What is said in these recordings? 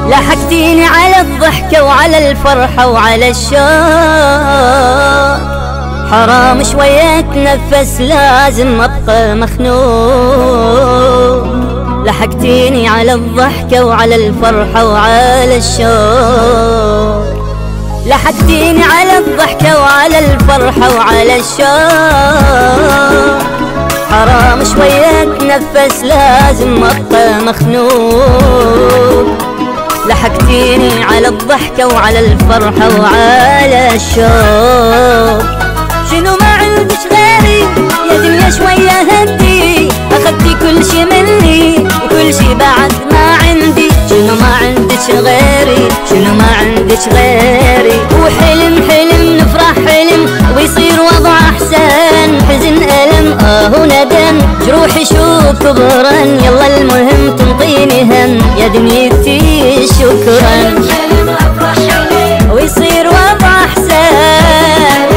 لحقتيني على الضحكة وعلى الفرحة وعلى الشوق، حرام شوية اتنفس لازم ابقى مخنوق. لحقتيني على الضحكة وعلى الفرحة وعلى الشوق، لحقتيني على الضحكة وعلى الفرحة وعلى الشوق، حرام شوية اتنفس لازم ابقى مخنوق. لحقتيني على الضحكة وعلى الفرحة وعلى الشوق. شنو ما عندش غيري يا دنيا شوية هدي، اخدتي كل شي مني وكل شي بعد ما عندي. شنو ما عندش غيري، شنو ما عندش غيري. وحلم حلم نفرح حلم ويصير وضع احسن، حزن الم وندم جروحي شوف كبرن. يلا المهم تنطيني هم يا دنيتي شكرا، ويصير وضع احسن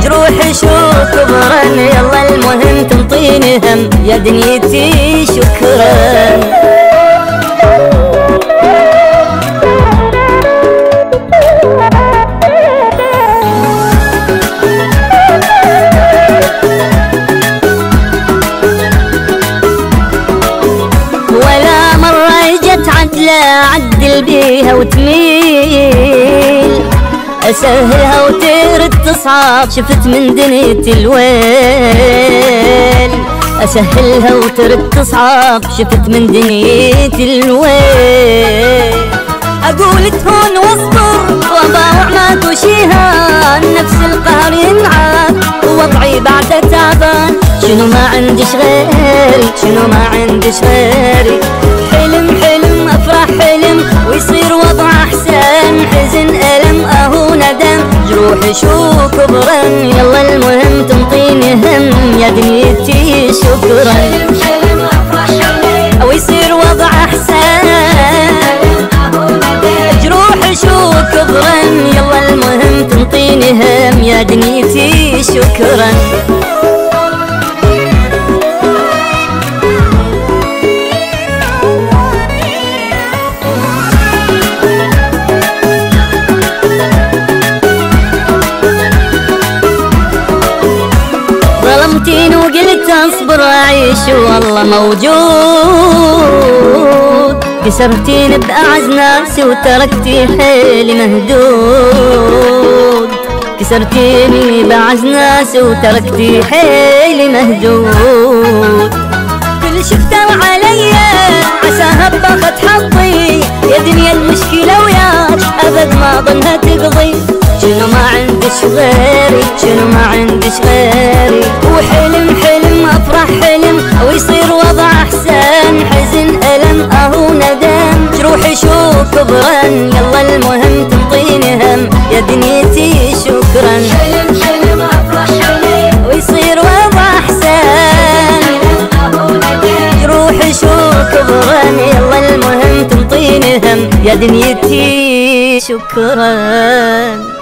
جروحي شوف كبرن. يلا المهم تنطيني هم يا دنيتي شكرا. أعدل بيها وتميل، أسهلها وترد تصعب. شفت من دنيتي الويل، أسهلها وترد تصعب. شفت من دنيتي الويل. أقول تهون واصبر وأباوع ماكو شيهان، نفس القهر ينعاد ووضعي بعده تعبان. شنو ما عندش غيري، شنو ما عندش غيري. حلم حلم افرح حلم ويصير وضع احسن، حزن الم ندم جروحي شو كبرن. يلا المهم تنطيني هم يا دنيتي شكرا. حلم افرح حلم ويصير وضع احسن، جروحي شو كبرن. يلا المهم تنطيني هم يا دنيتي شكرا. ظلمتيني وقلت اصبر اعيش والله موجود، كسرتيني باعز ناسي وتركتي حيلي مهدود. كسرتيني باعز ناسي وتركتي حيلي مهدود. كل شفتر عليا عساها باخد حظي، يا دنيا المشكلة وياك ابد ما ظنها تقضي. شنو ما عندش غيري، شنو ما عندش غيري. وحلم حلم افرح حلم ويصير وضع احسن، حزن الم ندم جروحي شو كبرن. يلا المهم تنطيني هم يا دنيتي شكرا. حلم حلم افرح حلم ويصير وضع احسن، جروحي شو كبرن. يلا المهم تنطيني هم يا دنيتي شكرا.